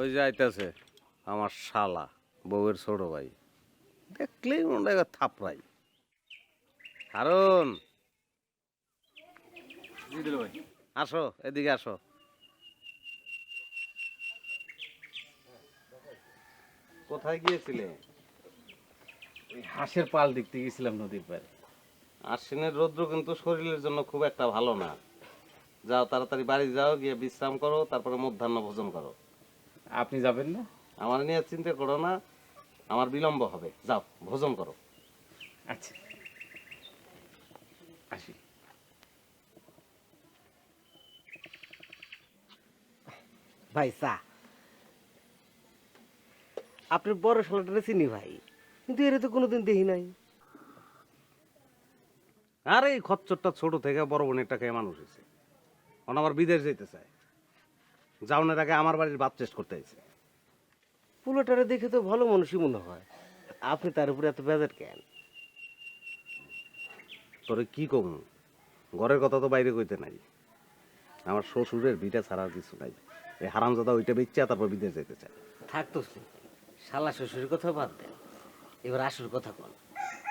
ওই যে আইতাছে আমার শালা বউয়ের ছোট ভাই, দেখলেই মনে হয় থাপড়াই। হারুন, আসো এদিকে আসো। কোথায় গিয়েছিলে? এই হাঁসের পাল দেখতে গেছিলাম নদীর পাড়ে। আশ্বিনের রৌদ্র কিন্তু শরীরের জন্য খুব একটা ভালো না। যাও তাড়াতাড়ি বাড়ি যাও, গিয়ে বিশ্রাম করো, তারপরে মধ্যাহ্ন ভোজন করো। আপনি যাবেন না? আমার নিয়ে চিন্তা করো না, আমার বিলম্ব হবে। যাও ভোজন করো। আচ্ছা, আসি। ভাই চা। আপনার বড় শালাটা চিনি ভাই, কিন্তু এর তো কোনোদিন দেখি নাই। আরে এই খচ্চরটা ছোট থেকে বড় বোনেরটা খেয়ে মানুষ হয়েছে, এখন আবার বিদেশ যেতে চায়। যাওনের আগে আমার বাড়ির ভাত টেস্ট করতে আইছে। পুলোটারে দেখে তো ভালো মানুষই মনে হয়, আপনি তার উপরে এত বেজার কেন? তোরে কি কম, ঘরের কথা তো বাইরে কইতে নাই। আমার শ্বশুরের বিটা ছাড়ার কিছু নাই। এই হারামজাদা ওইটা বেচা তারপর বিদেশ যেতে চায়। থাকতো শালা শ্বশুরের কথা বাদ দেন, এবার আসল কথা কন।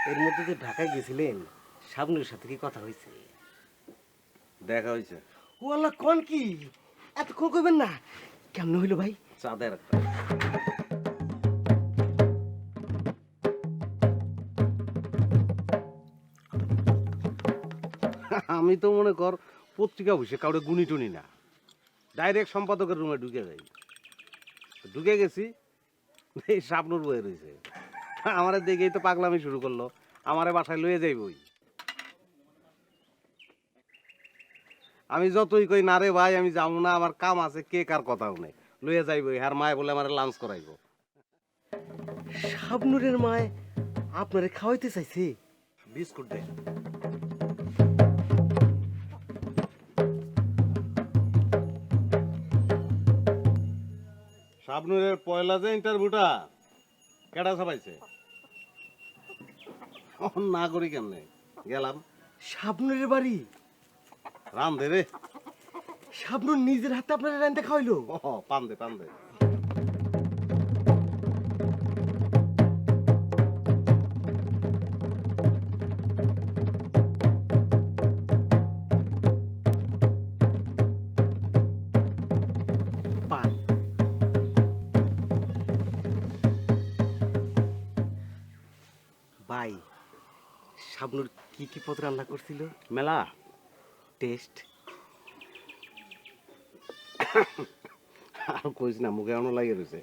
এর মধ্যে যে ঢাকায় গেছিলেন, সামনের সাথে কি কথা হয়েছে? দেখা হয়েছে। ও আল্লাহ, কন কি? এতক্ষণ কইবেন না? কেমন হইলো ভাই? চাঁদের একটা। আমি তো মনে কর পত্রিকা বসে কাউরে গুনি টুনি না, ডাইরেক্ট সম্পাদকের রুমে ঢুকে যাই। ঢুকে গেছি, এই শাবনুর বয়ে রয়েছে। আমারে দেখেই তো পাগলামি শুরু করলো, আমারে বাসায় লয়ে যাইবই। আমি যতই কই না রে ভাই আমি যাবো না, আমার কাম আছে, কে কার কথাও নেই, লয়ে যাইবই। আর মায় বলে আমার লাঞ্চ করাইবো। শাবনুরের মায় আপনারে খাওয়াইতে চাইছে? বিস্কুট দে। শাবনুরের পয়লা যে ইন্টারভিউটা কেডা সবাইছে না করি কেমনে গেলাম। শাবনুরের বাড়ি? রাম দে রে। শাবনুর নিজের হাতে আপনারা রান্না খাওয়াইলো? পান দে পান দে। পান। ভাই, শাবনুর কি কি পদ রান্না করছিল? মেলা টেস্ট? আর কইস না, মুখে এমন লাগে রয়েছে।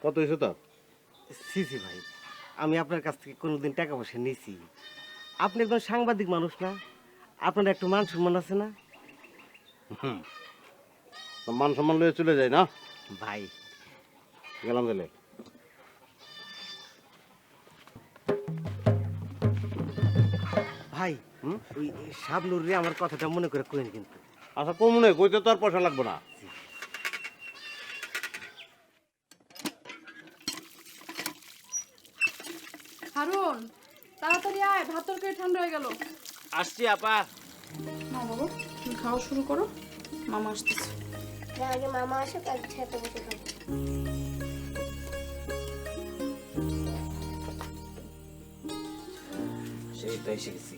কত হয়েছে তো? সি সি ভাই, আমি আপনার কাছ থেকে কোনোদিন টাকা পয়সা নিয়েছি? আপনি একজন সাংবাদিক মানুষ না? আপনার একটু মান সম্মান আছে না? মান সম্মান লয়ে চলে যায় না ভাই গেলাম গেলে। ভাই, ওই শাবনুর রে আমার কথাটা মনে করে কইন কিন্তু। আচ্ছা কমনে কইতে তো আর পয়সা লাগবে না। হারুন, তাড়াতাড়ি আয়, ভাত তরকারি ঠান্ডা হয়ে গেল। আসছি আপা। না বাবা, তুমি খাওয়া শুরু করো, মামা আসতেছে। আগে মামা আসুক, একসাথে বসে খাবো। সেই তো এসে গেছি।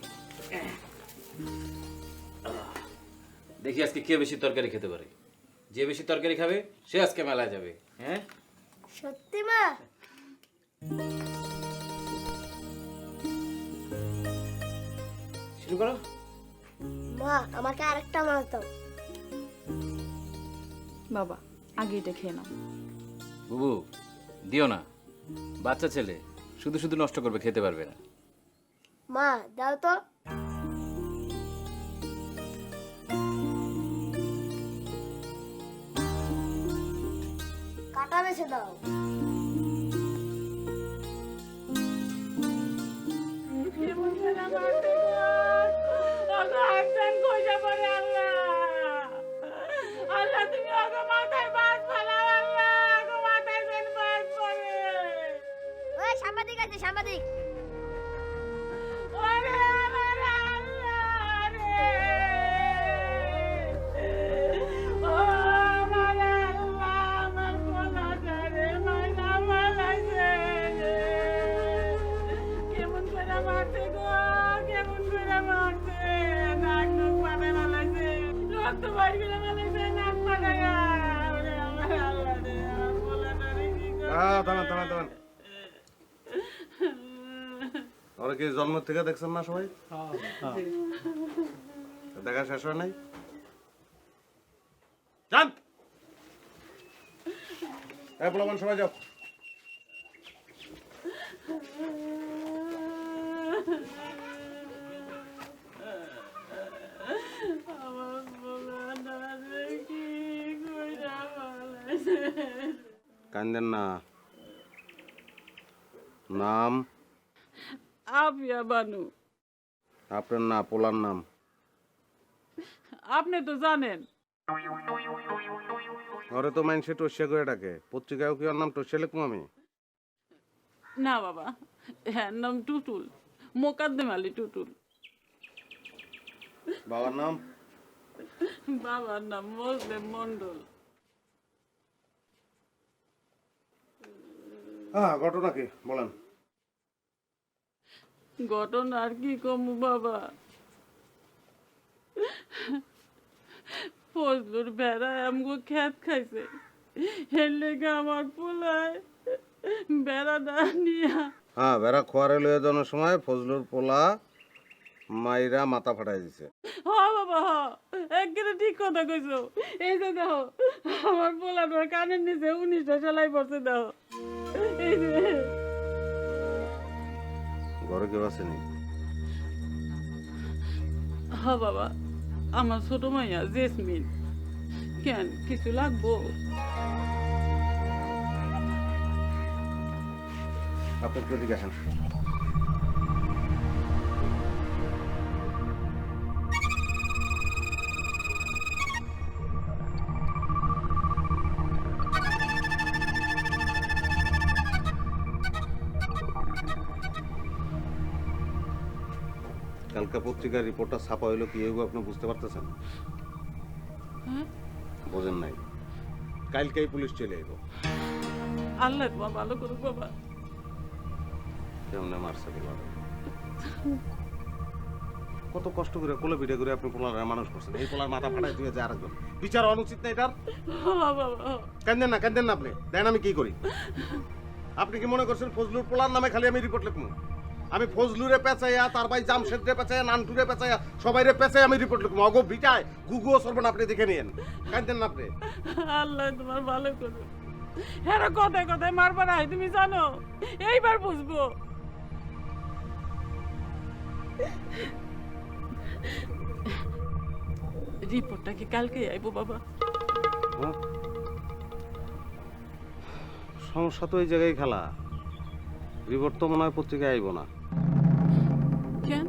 দেখি আজকে কে বেশি তরকারি খেতে পারে। যে বেশি তরকারি খাবে সে আজকে মেলায় যাবে। হ্যাঁ, সত্যি মা? শুরু করো। মা, আমাকে আরেকটা মাছ দাও। বাবা, আগে এটা খেয়ে নাও। বুবু দিও না, বাচ্চা ছেলে শুধু শুধু নষ্ট করবে, খেতে পারবে না। মা দাও তো। কাটা বেছে দাও। ওই সাংবাদিক আছে, সাংবাদিক। Oh থামেন থামেন থামেন। ওরা কি জন্ম থেকে দেখছেন না সবাই? দেখা শেষ হয় নাই? যান এই পোলাপান সবাই যাও। কান্দেন না। নাম? আপিয়া বানু। আপনার না পোলার নাম? আপনি তো জানেন। ঘরে তো মানুষে টসিয়া করে ডাকে, পত্রিকায়ও কি ওর নাম টসিয়া লিখবো আমি? না বাবা, হ্যাঁ নাম টুটুল, মোকাদ্দেম আলী টুটুল। বাবার নাম? বাবার নাম মোজলেম মন্ডল। হ্যাঁ, ঘটনা কি বলেন? ঘটনা আর কি কমু বাবা, ফজলুর বেড়া আমগো খেত খাইছে, এর লেগে আমার পোলায় বেড়াটা নিয়া। হ্যাঁ, বেড়া খোয়ারে লয়ে যাওয়ার সময় ফজলুর পোলা মাইরা মাথা ফাটাই দিছে। হ বাবা হ, একবারে ঠিক কথা কইছো। এই যে দেখো আমার পোলাটার কানের নিচে 19টা সেলাই পড়ছে, দেখো এই যে। ঘরে কেউ আসেনি? হ বাবা, আমার ছোট মাইয়া জেসমিন। কেন কিছু লাগবো? আপনি একটু এদিকে আসেন। কালকা পত্রিকার রিপোর্টটা ছাপা হইলো কি হইব আপনি বুঝতে পারতেছেন? হ্যাঁ? বোঝেন নাই? কালকেই পুলিশ চলে আইব। আল্লাহ তোমার ভালো করুক বাবা। কেমনে মারছে পোলার? কত কষ্ট করে কোলে পিঠে করে আপনি পোলার মানুষ করছেন, এই পোলার মাথা ফাটাই দিয়ে যায় আরেকজন। বিচার অনুচিত না এটার? হ বাবা হ। কান্দেন না, কান্দেন না আপনি। দেন আমি কি করি? আপনি কি মনে করছেন ফজলুর পোলার নামে খালি আমি রিপোর্ট লিখবো? আমি ফজলুরে পেঁচাইয়া, তার ভাই জামশেদরে পেঁচাইয়া, নান্টুরে পেঁচাইয়া, সবাইরে পেঁচাই আমি রিপোর্ট লিখবো। অগো ভিটায় গুগুও সরবেন, আপনি দেখে নিয়েন। কান্দেন না আপনি। আল্লাহ তোমার ভালো করুক। হ্যাঁ কথায় কথায় মারবার আয়, তুমি জানো এইবার বুঝবো। রিপোর্টটা কি কালকে আইবো বাবা? হ্যাঁ? সমস্যা তো এই জায়গায় খেলা। রিপোর্ট তো মনে হয় পত্রিকায় আইব না। কেন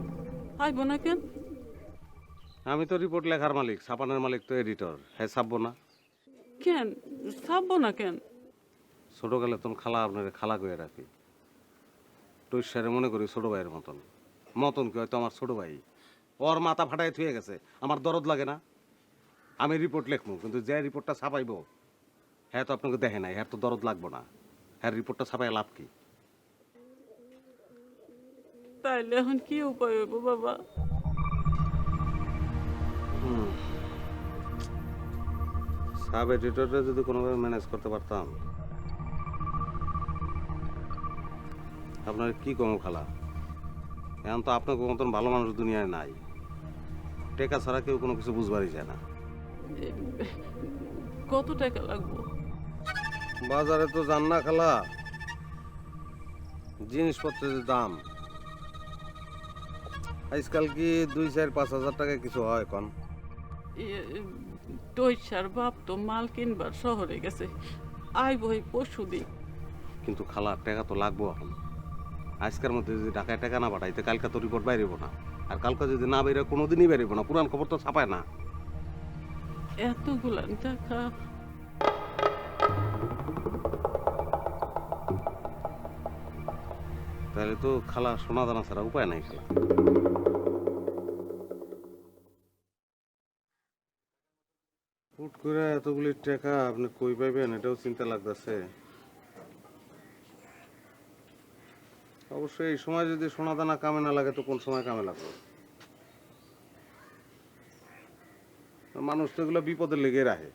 আইবো না কেন? আমি তো রিপোর্ট লেখার মালিক, ছাপানোর মালিক তো এডিটর। হ্যাঁ, ছাপবো না কেন ছাপবো না কেন? ছোটকালে তখন খালা আপনার খালা করে রাখি, টৈসারে মনে করি ছোট ভাইয়ের মতন। মতন কি হয়তো আমার ছোট ভাই, ওর মাথা ফাটাই থুয়ে গেছে, আমার দরদ লাগে না? আমি রিপোর্ট লিখবো, কিন্তু যে রিপোর্টটা ছাপাইব হ্যাঁ তো আপনাকে দেখে নাই, হ্যাঁ তো দরদ লাগবো না। হ্যাঁ, রিপোর্টটা ছাপাই লাভ কি? তাইলে এখন কি উপায় হইব বাবা? সাব এডিটরটা যদি কোনোভাবে ম্যানেজ করতে পারতাম। আপনার কি কমো খালা, এখন তো আপনার মতন ভালো মানুষ দুনিয়ায় নাই। টেকা ছাড়া কেউ কোনো কিছু বুঝবারই যায় না। কত টাকা লাগবো? বাজারে তো জান না খালা, জিনিসপত্রের দাম আজকাল কি 2-4-5 হাজার টাকায় কিছু হয় কন? টৈসার বাপ তো মাল কিনবার শহরে গেছে, আইব এই পরশু দিন। কিন্তু খালা টাকা তো লাগবো এখন। আজকের মধ্যে যদি ঢাকায় টাকা না পাঠাইতে কালকে তো রিপোর্ট বাইরেব না, আর কালকে যদি না বেরো কোনোদিনই বেরোবো না। পুরান খবর তো ছাপায় না। এতগুলান টাকা তাহলে তো খালা সোনা দানা ছাড়া উপায় নাই খালা। হুট করে এতগুলি টাকা আপনি কই পাইবেন এটাও চিন্তা লাগতেছে। অবশ্যই এই সময় যদি সোনা দানা কামে না লাগে তো কোন সময় কামে লাগবে? মানুষ তো এগুলো বিপদে লেগে রাখে।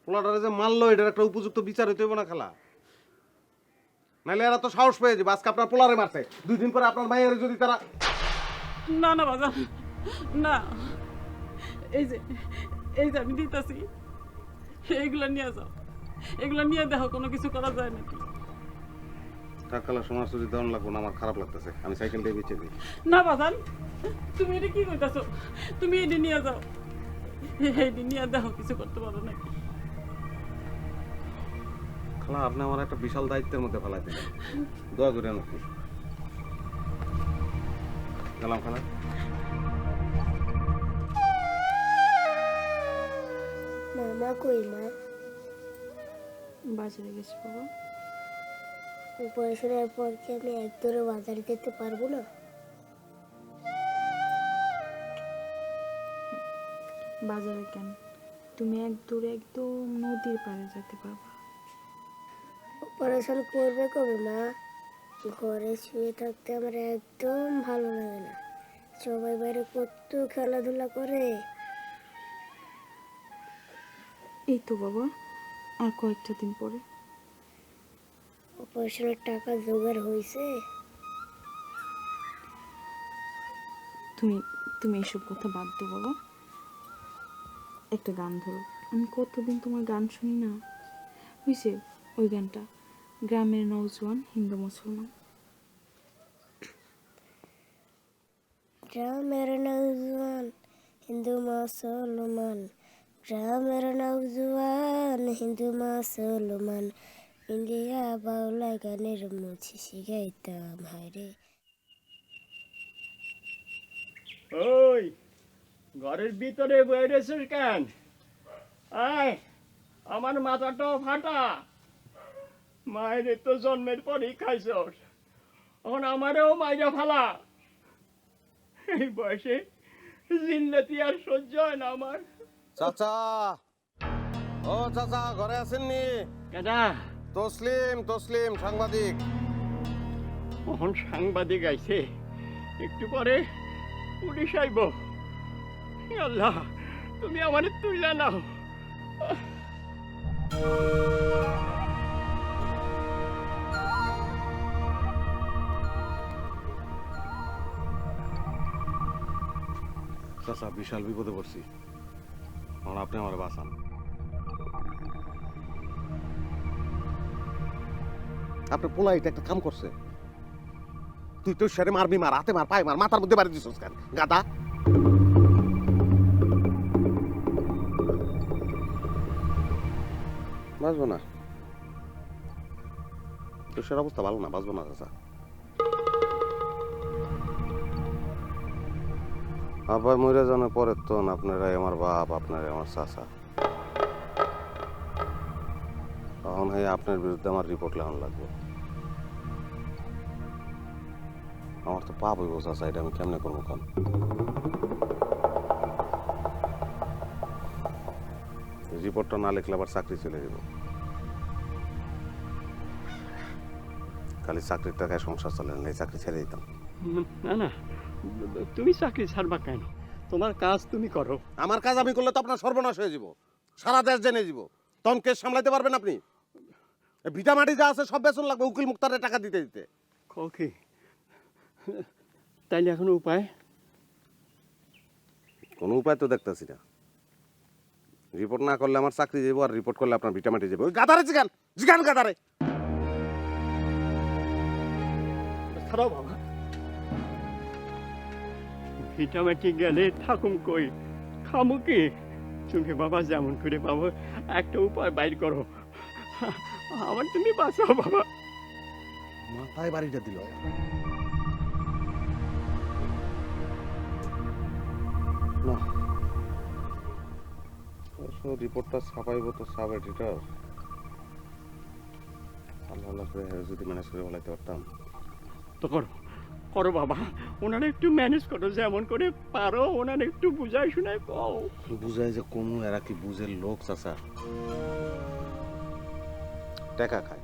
পোলাটারে যে মারলো এটার একটা উপযুক্ত বিচার হইতে হইব না খালা, নাহলে এরা তো সাহস পেয়ে যাবে আজকে আপনার পোলারে মারছে, 2 দিন পরে আপনার মায়ের যদি তারা না না বাজান, না, এই যে আমি দিতেছি, এইগুলা নিয়ে যাও, এগুলা নিয়ে দেখো কোনো কিছু করা যায় নাকি। টাকালা সমাজ যদি দেওয়ান লাগবো না, আমার খারাপ লাগতেছে, আমি সাইকেল দিয়ে বেঁচে দিই। না বাজান, তুমি এটা কি করতেছো? তুমি এটি নিয়ে যাও, এইটি নিয়ে দেখো কিছু করতে পারো নাকি। খালা আপনি আমার একটা বিশাল দায়িত্বের মধ্যে ফেলাই দিলেন, দোয়া করে নাকি গেলাম খালা। মামা কই মা? বাজারে গেছি বাবা। পড়াশোনার পর কি আমি এক দৌড়ে বাজারে যেতে পারবো না? বাজারে কেন, তুমি এক দূরে একদম নদীর পাড়ে যেতে পারবা। পড়াশোনা করবে কবে মা? ঘরে শুয়ে থাকতে আমার একদম ভালো লাগে না। সবাই বাইরে কত খেলাধুলা করে। এই তো বাবা, আর কয়েকটা দিন পরে। পড়াশোনার টাকা জোগাড় হয়েছে? তুমি এইসব কথা বাদ দাও বাবা। একটা গান ধরো, আমি কতদিন তোমার গান শুনি না। বুঝছে ওই গানটা, গ্রামের নওজোয়ান হিন্দু মুসলমান। গ্রামের নওজোয়ান হিন্দু মুসলমান, গ্রামের নওজোয়ান হিন্দু মুসলমান, ইন্ডিয়া বাউলা গানের মুছি শিখাইতাম হায়রে। ওই ঘরের ভিতরে বেরিয়েছিস কেন? আয়, আমার মাথাটাও ফাটা। মায়ের তো জন্মের পরেই খাইছ, এখন আমারও মাইরা ফালা। এই বয়সে জিল্লাতি আর সহ্য হয় না আমার। চাচা, ও চাচা ঘরে আছেননি? কেডা? তসলিম সাংবাদিক। এখন সাংবাদিক আইছে, একটু পরে পুলিশ আইব। আল্লাহ, তুমি আমার তুইলা নাও। চাচা বিশাল বিপদে পড়ছি, এখন আপনি আমার বাঁচান। আপনার পোলাইটা একটা কাম করছে, তুই তো সেরে মারবি, মার হাতে মার, পায়ে মার, মাথার মধ্যে বাড়ি দিছিস কেন গাদা? বাঁচবো না, তুষের অবস্থা ভালো না, বাঁচবো না চাচা। আবার মরে জানার পরে তো আপনারাই আমার বাপ, আপনারাই আমার চাচা। তখন আপনার বিরুদ্ধে আমার রিপোর্ট লেখানো লাগবে। আমার তো পাপ হইব চাচা, এটা আমি কেমনে করবো? কারণ রিপোর্টটা না লিখলে আবার চাকরি চলে যাব। খালি চাকরির টাকায় সংসার চলে না, এই চাকরি ছেড়ে দিতাম। না না, তুমি চাকরি ছাড়বা কেন? তোমার কাজ তুমি করো। আমার কাজ আমি করলে তো আপনার সর্বনাশ হয়ে যাব, সারা দেশ জেনে যাব। তখন কেস সামলাইতে পারবেন আপনি? ভিটামাটি যা আছে সব বেতন লাগবে উকিল মুক্তারের টাকা দিতে দিতে। কি তাইলে এখন উপায়? কোনো উপায় তো দেখতেছি না। রিপোর্ট না করলে আমার চাকরি যাবো, আর রিপোর্ট করলে আপনার ভিটামাটি যাবে। ওই গাদারে জিগান গাদারে। ছাড়াও বাবা, ভিটামাটি গেলে থাকুম কই, খামু কি? তুমি বাবা যেমন করে পাবো একটা উপায় বাইর করো, আমার তুমি বাঁচাও বাবা। মাথায় বাড়িটা দিল। না, রিপোর্টটা ছাপাইব তো সাব এডিটর। আল্লাহ আল্লাহ করে যদি ম্যানেজ করে বলাইতে পারতাম। তো করো করো বাবা, ওনারা একটু ম্যানেজ করো, যেমন করে পারো ওনারা একটু বুঝাই শুনাই কও। বুঝাই যে কমু, এরা কি বুঝের লোক চাচা? টাকা খায়,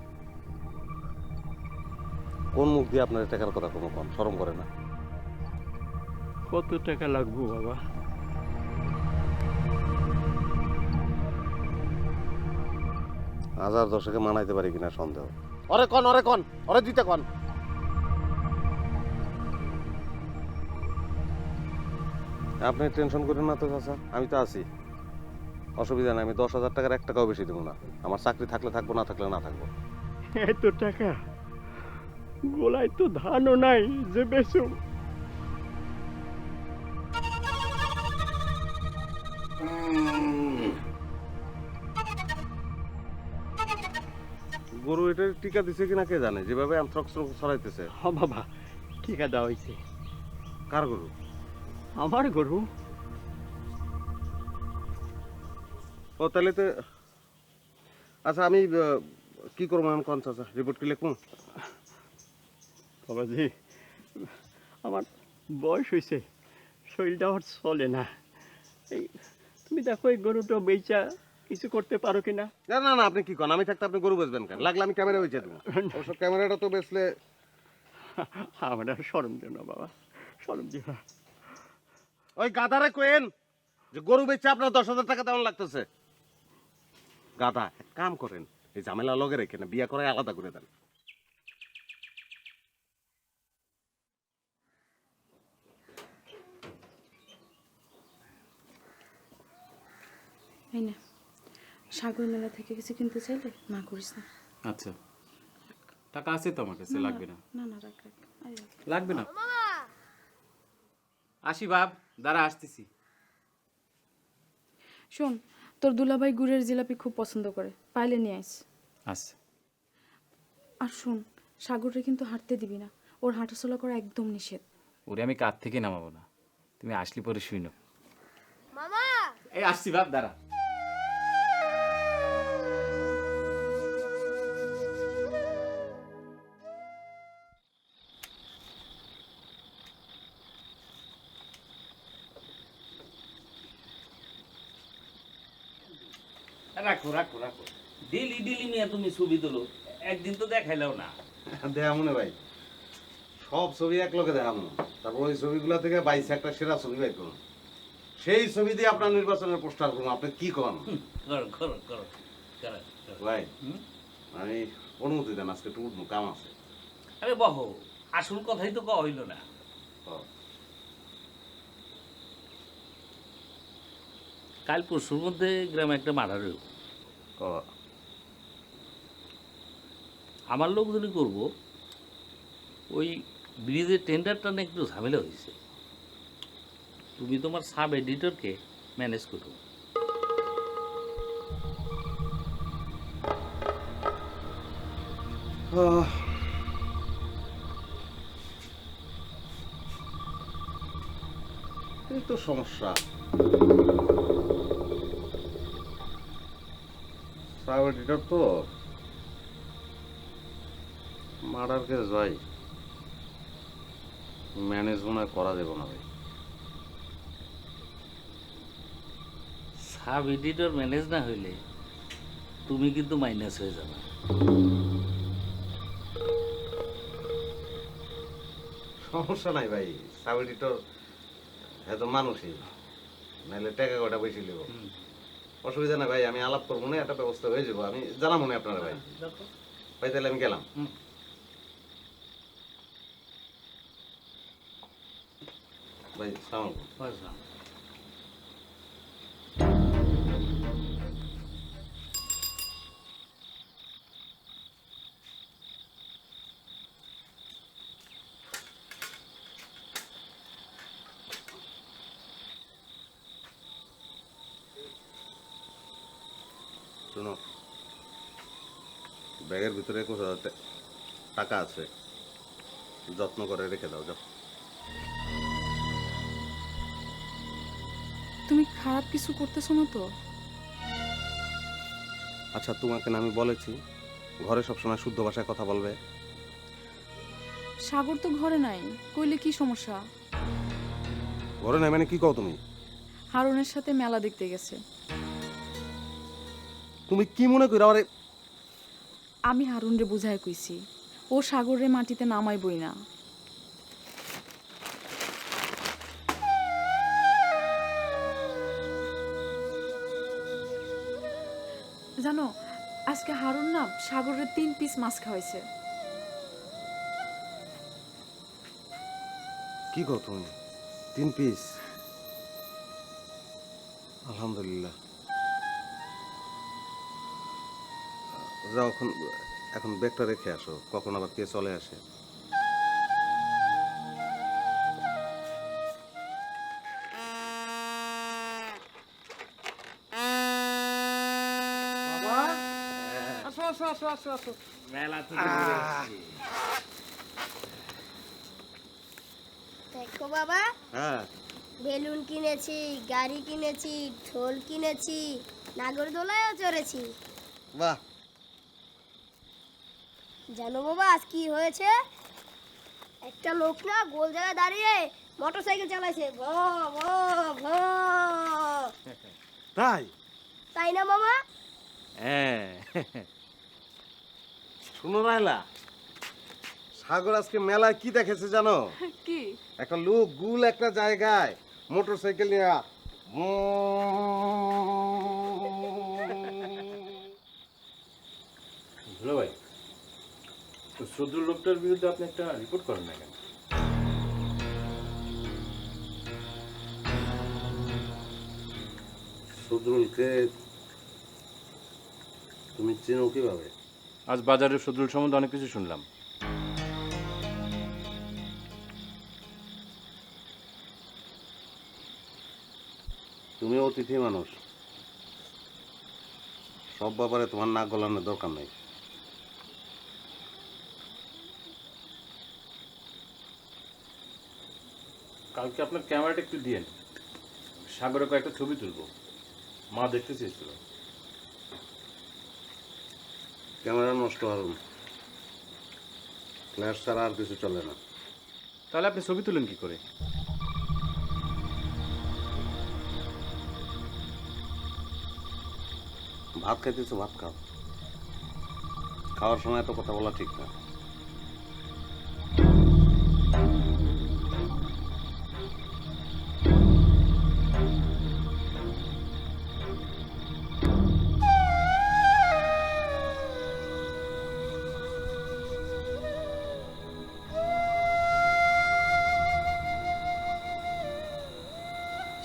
কোন মুখ দিয়ে আপনার টাকার কথা কোনো কম শরম করে না? কত টাকা লাগবো বাবা? হাজার দশকে মানাইতে পারি কিনা সন্দেহ। ওরে কন, ওরে দিতে কন। আপনি টেনশন করেন না তো চাচা, আমি তো আছি, অসুবিধা নাই। আমি 10,000 টাকার 1 টাকাও বেশি দেবো না। আমার চাকরি থাকলে থাকবো, না থাকলে না থাকবো। এত টাকা গোলায় তো ধানও নাই যে বেচুম। গরু এটা টিকা দিছে কিনা কে জানে, যেভাবে অ্যানথ্রাক্স রোগ ছড়াইতেছে। হ বাবা, টিকা দেওয়া হয়েছে। কার গরু? আমার গরু। ও তাহলে তো আচ্ছা, আমি কি করবো এখন কোন চাচা? রিপোর্ট কি লিখবো? বাবাজি, আমার বয়স হয়েছে, শরীরটা আর চলে না। এই তুমি দেখো এই গরুটা বেচা কিছু করতে পারো কিনা? না না না, আপনি কি করেন? আমি থাকতে আপনি গরু বেচবেন কেন? লাগলে আমি ক্যামেরা বেচে দেবো। অবশ্য ক্যামেরাটা তো বেচলে আমার আর শরম দিও না বাবা, শরম দিও না। ওই গাধারে কোয়েন যে গরু বেচে আপনার 10,000 টাকা তেমন লাগতেছে। গাধা, এক কাম করেন, এই ঝামেলা লগে রেখে না, বিয়া করে আলাদা করে দেন। এই না, সাগর মেলা থেকে কিছু কিনতে চাইলে না করিস না। আচ্ছা, টাকা আছে তো আমার কাছে, লাগবে না। না না, রাখ রাখ, আরে রাখ। লাগবে না। আসি বাপ, দাঁড়া আসতেছি। শোন, তোর দুলাভাই গুড়ের জিলাপি খুব পছন্দ করে, পাইলে নিয়ে আইস। আচ্ছা। আর শোন, সাগররে কিন্তু হাঁটতে দিবি না, ওর হাঁটাচলা করা একদম নিষেধ। ওরে আমি কাঁধ থেকে নামাবো না, তুমি আসলি পরে শুইনো। মামা এই আসছি বাপ, দাঁড়া। রাখো রাখো রাখো, ডেলি ডেলি নিয়ে তুমি ছবি তোলো, একদিন তো দেখাইলাও না। দেখা মনে ভাই, সব ছবি এক লোকে দেখাবো, তারপর ওই ছবিগুলো থেকে 22 একটা সেরা ছবি বের করুন, সেই ছবি দিয়ে আপনার নির্বাচনের পোস্টার করুন। আপনি কি করেন? করো করো করো করো, করো। ভাই আমি অনুমতি দেন, আজকে একটু উঠবো, কাম আছে। আরে বহো, আসল কথাই তো কওয়া হইল না। ও, কাল পরশুর মধ্যে গ্রামে একটা মার্ডার হইব। ও, আমার লোকজনই করব, ওই ব্রিজের টেন্ডারটা নিয়ে একটু ঝামেলা হয়েছে। তুমি তোমার সাব এডিটরকে ম্যানেজ করো। এই তো সমস্যা। সাব এডিটর তো মার্ডার কেস ভাই, ম্যানেজ মনে হয় করা যাবে না ভাই। সাব এডিটর ম্যানেজ না হইলে তুমি কিন্তু মাইনাস হয়ে যাবে। সমস্যা নাই ভাই, সাব এডিটর এত মানুষই, নাহলে টাকা কটা বেশি নেব। অসুবিধা নাই ভাই, আমি আলাপ করবো না, একটা ব্যবস্থা হয়ে যাবো। আমি জানাবো না আপনারা ভাই। ভাই তাহলে আমি গেলাম। ভাই সালাম আলাইকুম। বুঝলাম। শোনো, ব্যাগের ভিতরে 21,000 টাকা আছে, যত্ন করে রেখে দাও, যাও। তুমি খারাপ কিছু করতেছো না তো? আচ্ছা, তোমাকে না আমি বলেছি ঘরে সবসময় শুদ্ধ ভাষায় কথা বলবে? সাগর তো ঘরে নাই, কইলে কি সমস্যা? ঘরে নাই মানে কি কও তুমি? হারুনের সাথে মেলা দেখতে গেছে। তুমি কি মনে করো? আরে আমি হারুনরে বুঝায় কইছি, ও সাগরে মাটিতে নামাইবই না। জানো, আজকে হারুন না সাগরের 3 পিস মাছ খাওয়াইছে। কি কো তুমি 3 পিস? আলহামদুলিল্লাহ। যাও এখন ব্যাগটা রেখে আসো, কখন আবার কে চলে আসে। আসো আসো আসো আসো আসো। মেলা থেকে ঘুরে আসছি। দেখো বাবা, হ্যাঁ, বেলুন কিনেছি, গাড়ি কিনেছি, ঢোল কিনেছি, নাগরদোলায়ও চড়েছি। বাহ। জানো বাবা আজ কি হয়েছে? একটা লোক না গোল জায়গায় দাঁড়িয়ে মোটরসাইকেল চালাইছে, ভ ভ ভ। তাই? তাই না মামা? হ্যাঁ। শুনো রাইলা, সাগর আজকে মেলায় কি দেখেছে জানো? কি? একটা লোক গুল একটা জায়গায় মোটরসাইকেল নিয়ে হলো ভাই, তো শত্রু লোকটার বিরুদ্ধে আপনি একটা রিপোর্ট করেন না কেন? সদরুলকে তুমি চেনো কিভাবে? আজ বাজারে শত্রুল সম্বন্ধে অনেক কিছু শুনলাম। তুমি অতিথি মানুষ, সব ব্যাপারে তোমার নাক গলানোর দরকার নেই। কালকে আপনার ক্যামেরাটা একটু দিয়েন, সাগরে কয়েকটা ছবি তুলবো, মা দেখতে চেয়েছিল। ক্যামেরা নষ্ট হারুন, ফ্ল্যাশ ছাড়া আর কিছু চলে না। তাহলে আপনি ছবি তুলেন কি করে? ভাত খাইতেছো, ভাত খাও। খাওয়ার সময় তো কথা বলা ঠিক না।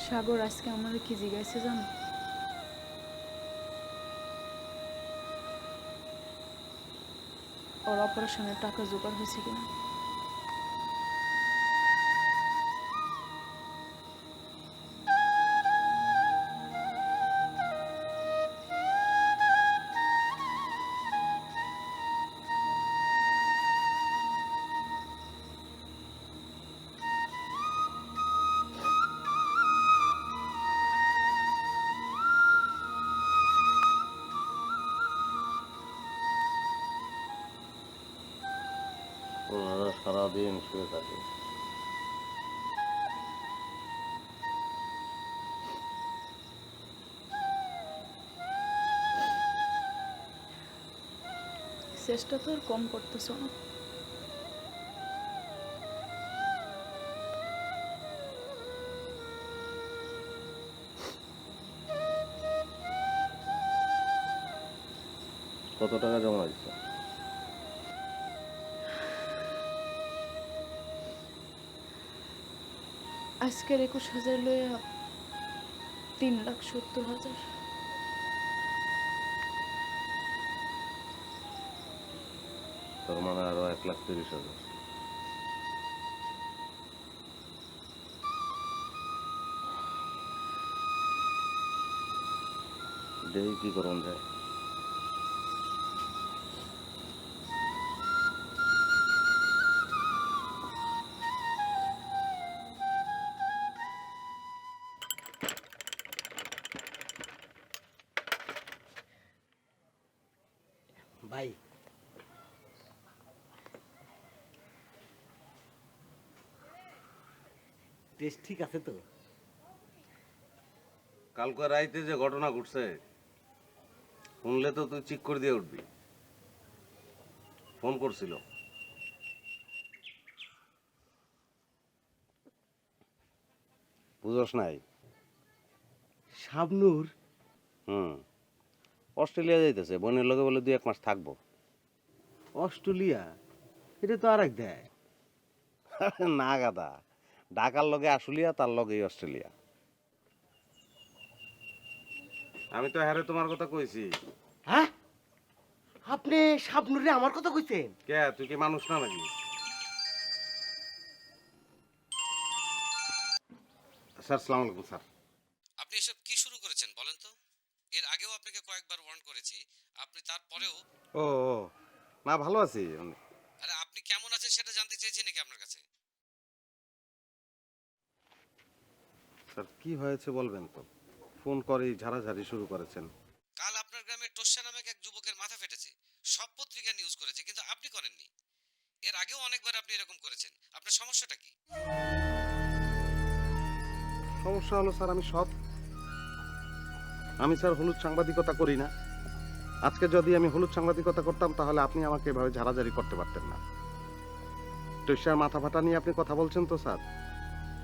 সাগর আজকে আমার কি জিজ্ঞাসা জানো? ওর অপারেশনের টাকা জোগাড় হয়েছে কিনা। ওনারা সারাদিন শুয়ে থাকে। চেষ্টা তো আর কম করতেছ না। কত টাকা জমা দিচ্ছে? আজকের 21,000 লইয়া 3,70,000। তার মানে আরো 1,30,000। দেখি কি করুন যায়। ভাই টেস্ট ঠিক আছে তো? কালকে রাইতে যে ঘটনা ঘটছে শুনলে তো তুই চিক করে দিয়ে উঠবি। ফোন করছিল। বুঝস নাই? শাবনূর হুম, অস্ট্রেলিয়া যাইতেছে, বোনের লগে বলে 2-1 মাস থাকবো। অস্ট্রেলিয়া এটা তো আরেক দেয়। না গাদা, ঢাকার লগে আশুলিয়া, তার লগেই অস্ট্রেলিয়া। আমি তো হ্যারে তোমার কথা কইছি। হ্যাঁ, আপনি শাবনুরে আমার কথা কইছেন? কে, তুই কি মানুষ না নাকি? স্যার, সালাম আলাইকুম স্যার। আপনি এসব কি শুরু করেছেন বলেন তো? এর আগেও আপনাকে কয়েকবার ওয়ার্ন করেছি, আপনি তারপরেও। ও ও, না ভালো আছি। আরে আপনি কেমন আছেন সেটা জানতে চেয়েছি নাকি আপনার কাছে? স্যার কি হয়েছে বলবেন তো? ফোন করেই ঝাড়াঝাড়ি শুরু করেছেন। কাল আপনার গ্রামে টোস্যা নামক এক যুবকের মাথা ফেটেছে, সব পত্রিকা নিউজ করেছে, কিন্তু আপনি করেননি। এর আগেও অনেকবার আপনি এরকম করেছেন, আপনার সমস্যাটা কি? সমস্যা হলো স্যার, আমি স্যার হলুদ সাংবাদিকতা করি না। আজকে যদি আমি হলুদ সাংবাদিকতা করতাম তাহলে আপনি আমাকে এভাবে ঝাড়াঝাড়ি করতে পারতেন না। টৈশার মাথা ফাটা নিয়ে আপনি কথা বলছেন তো স্যার?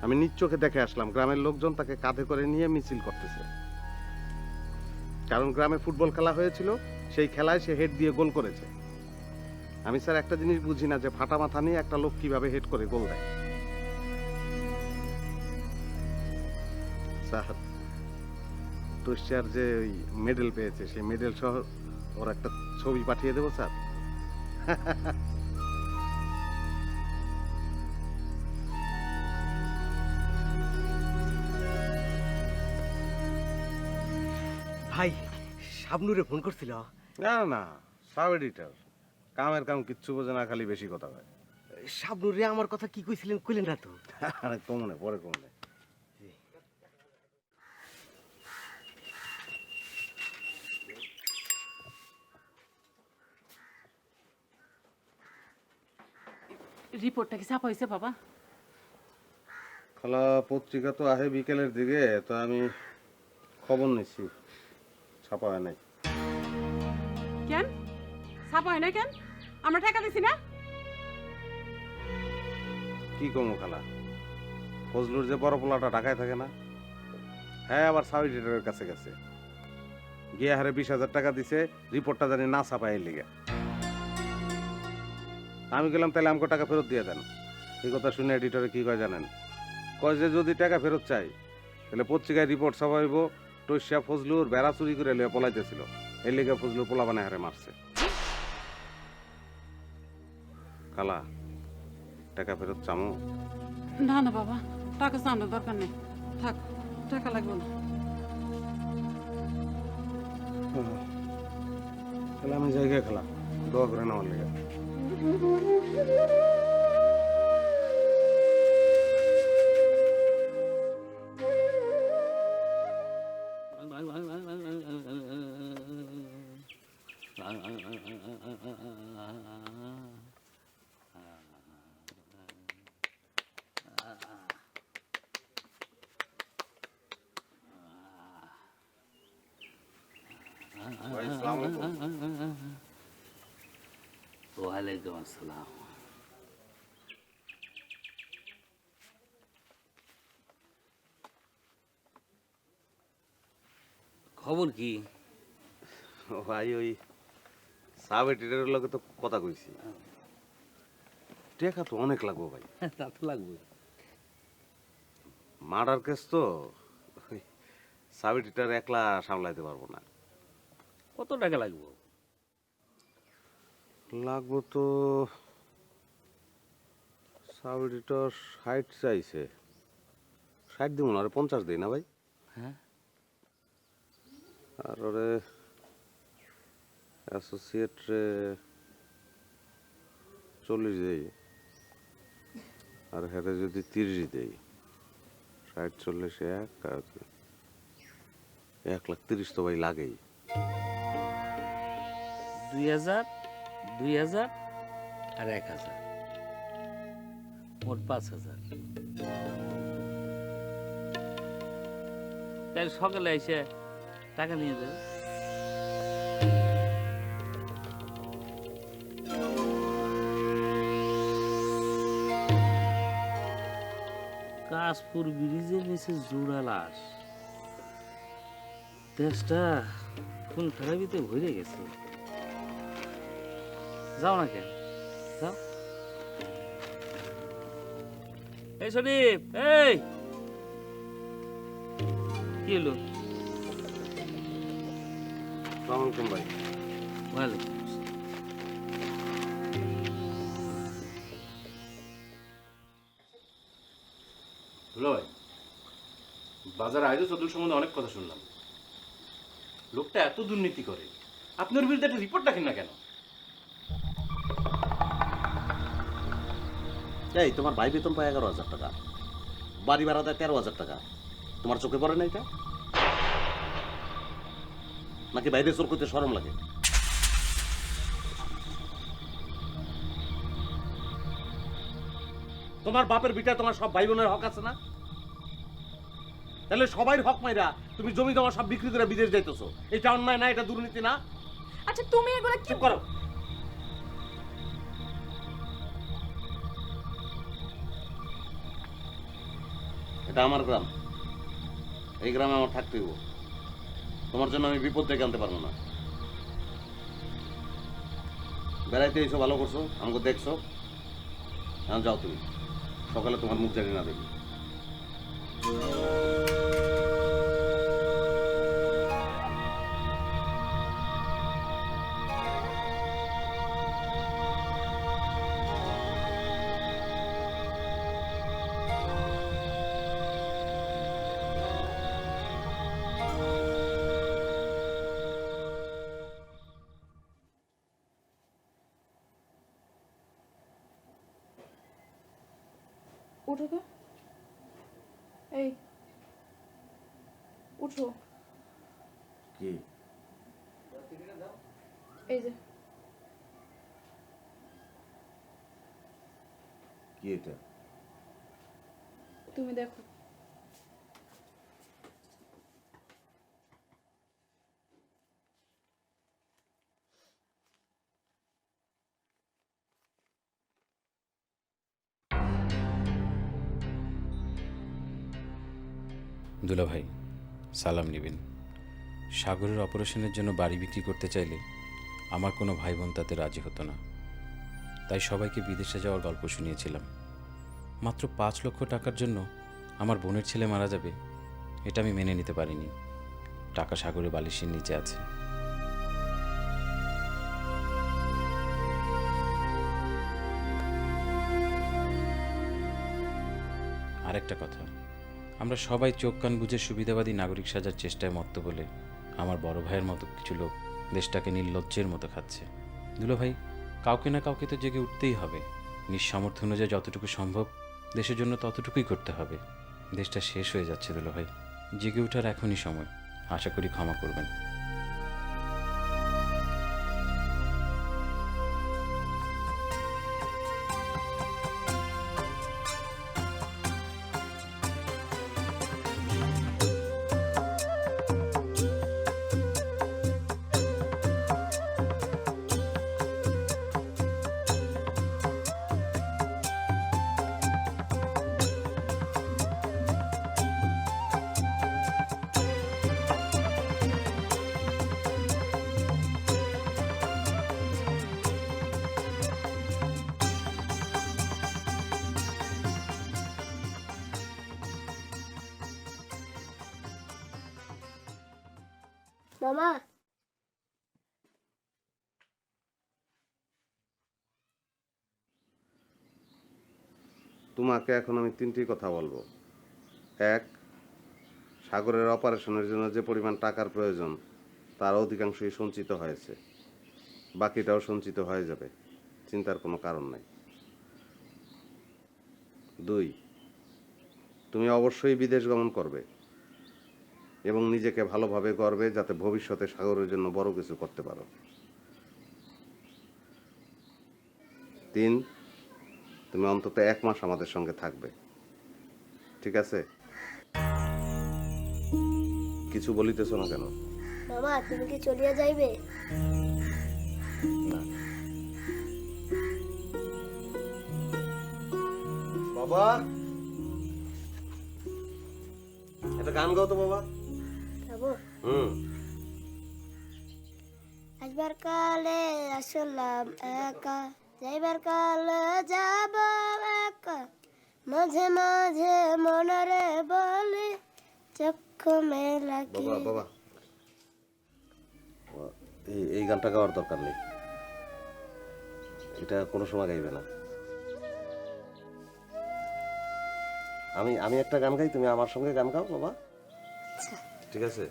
আমি নিজ চোখে দেখে আসলাম, গ্রামের লোকজন তাকে কাঁধে করে নিয়ে মিছিল করতেছে। কারণ গ্রামে ফুটবল খেলা হয়েছিল, সেই খেলায় সে হেড দিয়ে গোল করেছে। আমি স্যার একটা জিনিস বুঝি না, যে ফাটা মাথা নিয়ে একটা লোক কিভাবে হেড করে গোল দেয়। স্যার, টৈশার যে ওই মেডেল পেয়েছে, সেই মেডেল সহ ওর একটা ছবি পাঠিয়ে দেবো স্যার। ভাই, শাবনুরে ফোন করছিল? না না, সাব এডিটর কামের কাম কিচ্ছু বোঝে না, খালি বেশি কথা হয়। শাবনুরে আমার কথা কি কইছিলেন কইলেন না তো? আরে কমনে, পরে কমনে। রিপোর্টটা কি ছাপা হয়েছে বাবা? খালা, পত্রিকা তো আহে বিকেলের দিকে, তো আমি খবর নিচ্ছি, ছাপা হয় নাই। কেন ছাপা হয় না কেন? আমরা টাকা দিছি না? কি কমো খালা, ফজলুর যে বড় পোলাটা ঢাকায় থাকে না, হ্যাঁ আবার সাব এডিটরের কাছে গেছে, গিয়ে হারে 20,000 টাকা দিছে রিপোর্টটা জানি না ছাপায় এর লিগে। আমি গেলাম, তাহলে আমাকে টাকা ফেরত দিয়ে দেন। এই কথা শুনে এডিটরে কি কয় জানেন? কয় যে যদি টাকা ফেরত চাই তাহলে পত্রিকায় রিপোর্ট ছাপাইব টৈশা ফজলুর বেড়া চুরি করে লিয়ে পলাইতেছিল, এর লিগে ফজলুর পোলা বানায় হারে মারছে। খালা, টাকা ফেরত চামো? না না বাবা, টাকা চানোর দরকার নেই, থাক, টাকা লাগবে না। তাহলে আমি জায়গায় খেলা দোয়া করে নেওয়ার লেগে। ওয়ালাইকুম আসসালাম। খবর কি? ভাই, ওই সাব এডিটরের লগে তো কথা কইছি, টাকা তো অনেক লাগবে ভাই। তা তো লাগবে। মার্ডার কেস তো, সাব এডিটর একলা সামলাইতে পারবো না। কত টাকা লাগবে? লাগবো তো, সাব এডিটর 60 চাইছে, 60 দিব না, আরে 50 দিই না ভাই। হ্যাঁ, আর ওরে অ্যাসোসিয়েট রে 40 দেই, আর হ্যাঁ যদি 30 দেই, 60 40 এক, আর 1,30,000 তো ভাই লাগেই। 2000 2000 আর 1000, মোট 5000। তাই সকালে এসে টাকা নিয়ে যাবে। কাশপুর ব্রিজের নিচে জোড়া লাশ, দেশটা কোন থেরাপিতে ভরে গেছে। যাও না কেন, যাও। এই শরীফ, এই কি হলো? সালাম আলাইকুম ভাই। ভালো। ভাই, বাজার আয়োজন চৌধুরী সম্বন্ধে অনেক কথা শুনলাম। লোকটা এত দুর্নীতি করে, আপনার বিরুদ্ধে একটা রিপোর্ট রাখেন না কেন? এই তোমার ভাই বেতন পায় 11,000 টাকা, বাড়ি ভাড়া দেয় 13,000 টাকা, তোমার চোখে পড়ে না এটা? নাকি বাইরে চোর করতে শরম লাগে? তোমার বাপের বিটা তোমার সব ভাই বোনের হক আছে না? তাহলে সবাই হক মাইরা তুমি জমি জমা সব বিক্রি করে বিদেশ যাইতেছো, এটা অন্যায় না? এটা দুর্নীতি না? আচ্ছা তুমি এগুলো কি চুপ করো। এটা আমার গ্রাম, এই গ্রামে আমার থাকতে হইব। তোমার জন্য আমি বিপদ ডেকে আনতে পারবো না। বেড়াইতে এসো, ভালো করছো, আমাকে দেখছো, এখন যাও তুমি। সকালে তোমার মুখ জানি না দেখি। উঠো তো, এই উঠো। কি এই যে কি এটা? তুমি দেখো। দুলা ভাই, সালাম নেবেন। সাগরের অপারেশনের জন্য বাড়ি বিক্রি করতে চাইলে আমার কোনো ভাই বোন তাতে রাজি হতো না, তাই সবাইকে বিদেশে যাওয়ার গল্প শুনিয়েছিলাম। মাত্র 5 লক্ষ টাকার জন্য আমার বোনের ছেলে মারা যাবে, এটা আমি মেনে নিতে পারিনি। টাকা সাগরের বালিশের নিচে আছে। আরেকটা কথা, আমরা সবাই চোখ কান বুঝে সুবিধাবাদী নাগরিক সাজার চেষ্টায় মত্ত বলে আমার বড় ভাইয়ের মতো কিছু লোক দেশটাকে নির্লজ্জের মতো খাচ্ছে। দুলা ভাই, কাউকে না কাউকে তো জেগে উঠতেই হবে। নিঃসামর্থ্য অনুযায়ী যতটুকু সম্ভব দেশের জন্য ততটুকুই করতে হবে। দেশটা শেষ হয়ে যাচ্ছে দুলা ভাই, জেগে ওঠার এখনই সময়। আশা করি ক্ষমা করবেন। মামা, তোমাকে এখন আমি 3টি কথা বলবো। 1, সাগরের অপারেশনের জন্য যে পরিমাণ টাকার প্রয়োজন তার অধিকাংশই সঞ্চিত হয়েছে, বাকিটাও সঞ্চিত হয়ে যাবে, চিন্তার কোনো কারণ নাই। 2, তুমি অবশ্যই বিদেশ গমন করবে এবং নিজেকে ভালোভাবে গড়বে, যাতে ভবিষ্যতে সাগরের জন্য বড় কিছু করতে পারো। 3, তুমি অন্তত 1 মাস আমাদের সঙ্গে থাকবে, ঠিক আছে? কিছু বলিতেছ না কেন? মামা তুমি কি চলিয়া যাইবে? না। বাবা, একটা গান গাও তো বাবা। যাবো? আসবার কালে আসলাম একা, যাইবার কালে যাব একা, মাঝে মাঝে মনরে বলে চক্ষু মেলা কি। বাবা বাবা এই গানটা গাওয়ার দরকার নেই, এটা কোনো সময় গাইবে না। আমি আমি একটা গান গাই, তুমি আমার সঙ্গে গান গাও বাবা, ঠিক আছে?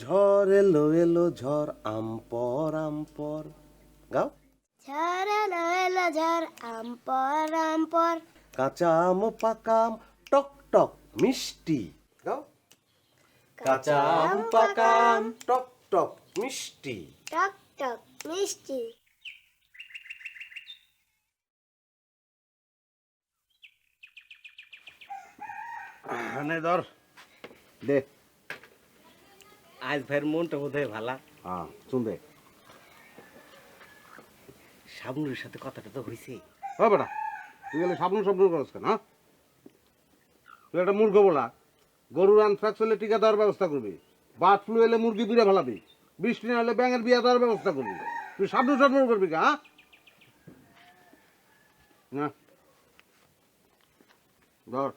ঝড় এলো এলো ঝড় আমপর আমপর, গাও। ঝড় এলো এলো ঝড় আমপর আমপর, কাঁচা আম পাকা আম টক টক মিষ্টি, গাও। কাঁচা আম পাকা আম টক টক মিষ্টি। টক টক মিষ্টি। নে ধর দে। আজ ভাইয়ের মনটা বোধ হয় ভালা। হ্যাঁ শুন দে। শাবনুরের সাথে কথাটা তো হয়েছে। হ্যাঁ বেটা, তুই গেলে সাবুন সাবুন করছ কেন? হ্যাঁ, তুই একটা মূর্খ বলা। গরুর অ্যানথ্রাক্স হলে টিকা দেওয়ার ব্যবস্থা করবি, বার্ড ফ্লু এলে মুরগি বিড়ে ফেলাবি, বৃষ্টি না হলে ব্যাঙের বিয়া দেওয়ার ব্যবস্থা করবি। তুই সাবুন সাবুন করবি কা? হ্যাঁ না ধর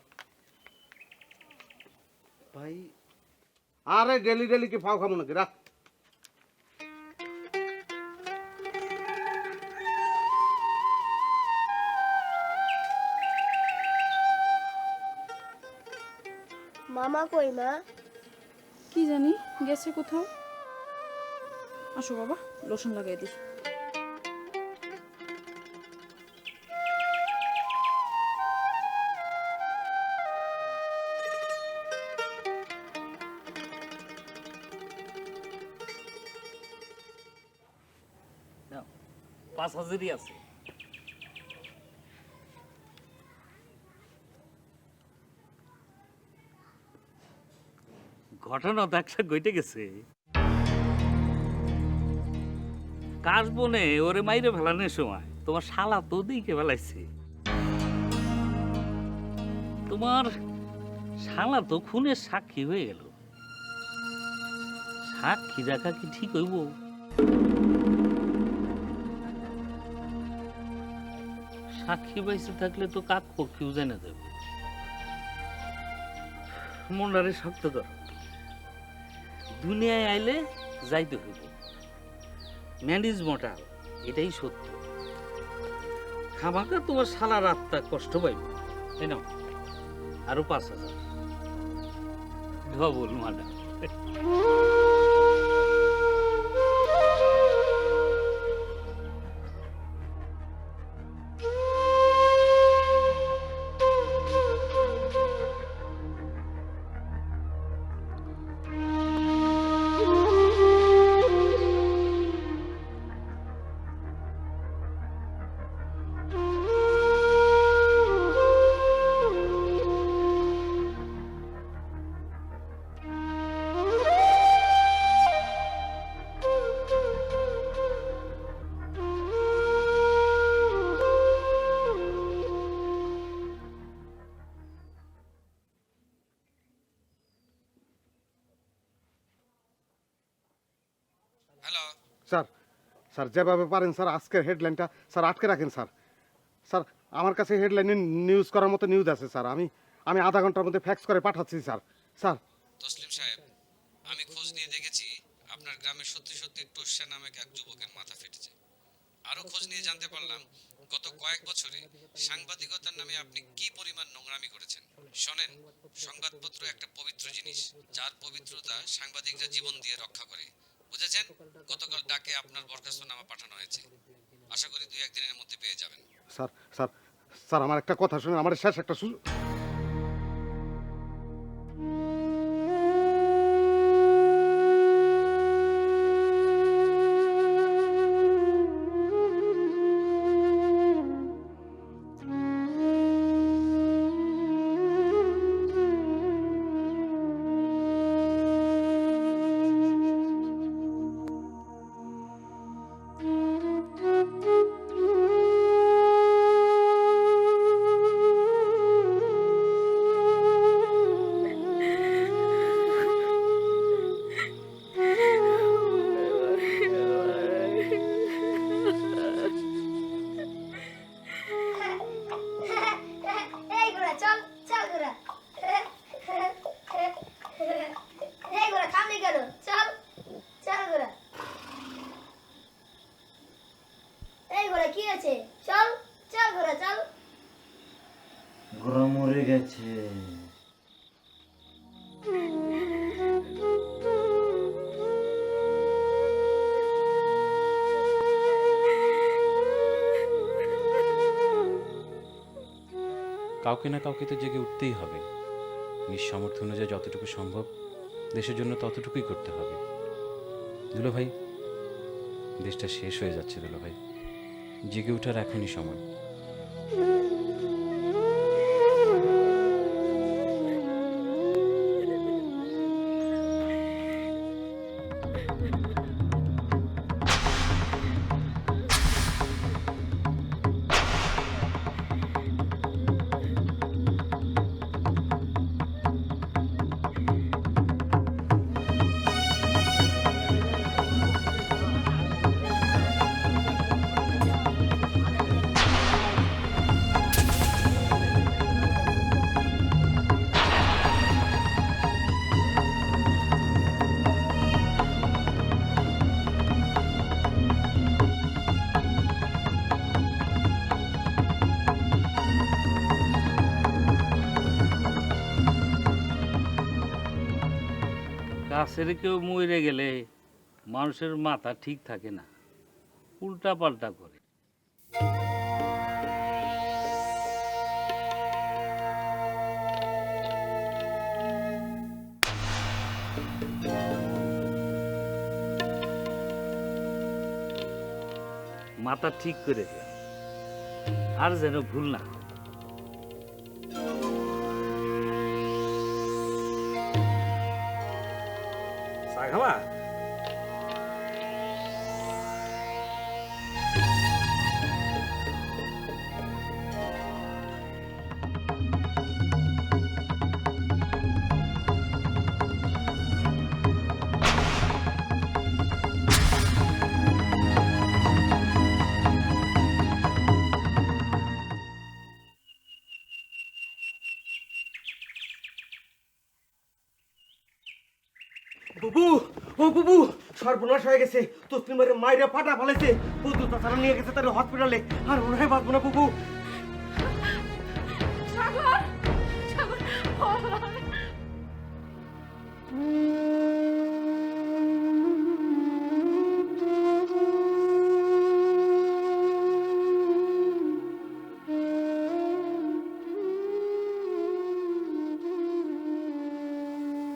ভাই আরে ডেলি ডেলি কি ফাও খাবো নাকি, রাখ। মামা কই মা? কি জানি গেছে কোথাও। আসো বাবা, লোশন লাগাই দিই। নাও, 5,000-ই আছে। ঘটনা তো একটা ঘটে গেছে। কাশ বনে ওরে মাইরে ফেলানোর সময় তোমার শালা তো দিকে ফেলাইছে। তোমার শালা তো খুনের সাক্ষী হয়ে গেল। সাক্ষী রাখা কি ঠিক হইব? সাক্ষী বাইসে থাকলে তো কাক পক্ষীও জানা যাবে। মনটারে শক্ত কর, দুনিয়ায় আইলে যাইতে হইব। ম্যানেজ মোটাল, এটাই সত্য। খামাকা তোমার সারা রাতটা কষ্ট পাইব। তাই না? আরো 5,000 ডবল মাডা। হ্যালো, স্যার স্যার যেভাবে পারেন স্যার আজকের হেডলাইনটা স্যার আটকে রাখেন স্যার। স্যার আমার কাছে হেডলাইনে নিউজ করার মতো নিউজ আছে স্যার, আমি আমি আধা ঘন্টার মধ্যে ফ্যাক্স করে পাঠাচ্ছি স্যার। স্যার তসলিম সাহেব, আমি খোঁজ নিয়ে দেখেছি আপনার গ্রামে সত্যি সত্যি টোস্যা নামক এক যুবকের মাথা ফেটেছে। আরো খোঁজ নিয়ে জানতে পারলাম গত কয়েক বছরে সাংবাদিকতার নামে আপনি কি পরিমাণ নোংরামি করেছেন। শোনেন, সংবাদপত্র একটা পবিত্র জিনিস, যার পবিত্রতা সাংবাদিকরা জীবন দিয়ে রক্ষা করে। বুঝেছেন? গতকাল ডাকে আপনার বরখাস্তনামা পাঠানো হয়েছে। আশা করি 2-1 দিনের মধ্যে পেয়ে যাবেন। স্যার স্যার স্যার আমার একটা কথা শুনুন, আমার শেষ একটা কাউকে না কাউকে তো জেগে উঠতেই হবে। নিজ সামর্থ্য অনুযায়ী যতটুকু সম্ভব দেশের জন্য ততটুকুই করতে হবে। দুলো ভাই, দেশটা শেষ হয়ে যাচ্ছে দুলো ভাই, জেগে ওঠার এখনই সময়। কাছের কেউ মরে গেলে মানুষের মাথা ঠিক থাকে না, উল্টা পাল্টা করে। মাথা ঠিক করে দেয়, আর যেন ভুল না হয়। চা খাবা? বুবু, ও বুবু, সর্বনাশ হয়ে গেছে। তসলিম মারে মাইরে ফাটা ফেলেছে। বুদ্ধু তাছাড়া নিয়ে গেছে তার হসপিটালে। আর মনে হয় বাঁচবো না বুবু। সাগর, সাগর, ভয়।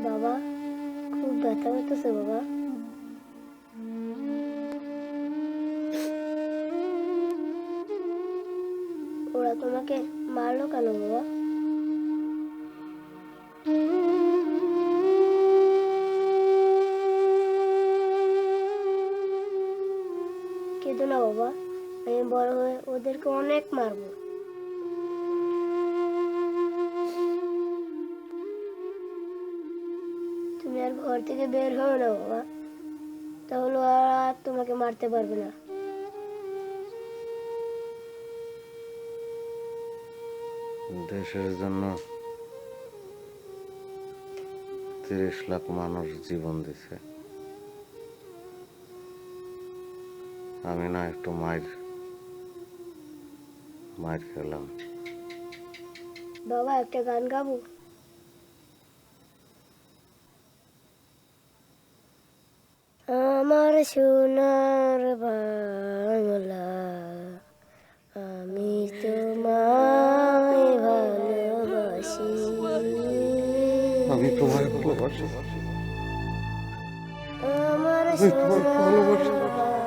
বাবা, খুব ব্যথা করতেছে বাবা। ওরা তোমাকে মারলো কেন বাবা? কেঁদো না বাবা, আমি বড় হয়ে ওদেরকে অনেক মারবো। তুমি আর ঘর থেকে বের হও না বাবা, তাহলে আর তোমাকে মারতে পারবে না। দেশের জন্য 30 লাখ মানুষ জীবন দিছে, আমি না একটু মার খেলাম। বাবা, একটা গান গাবো? আমার সোনার বাংলা, আমি তোমায় ভালোবাসি। আমি তোমায় ভালোবাসি। আমার সোনার বাংলা,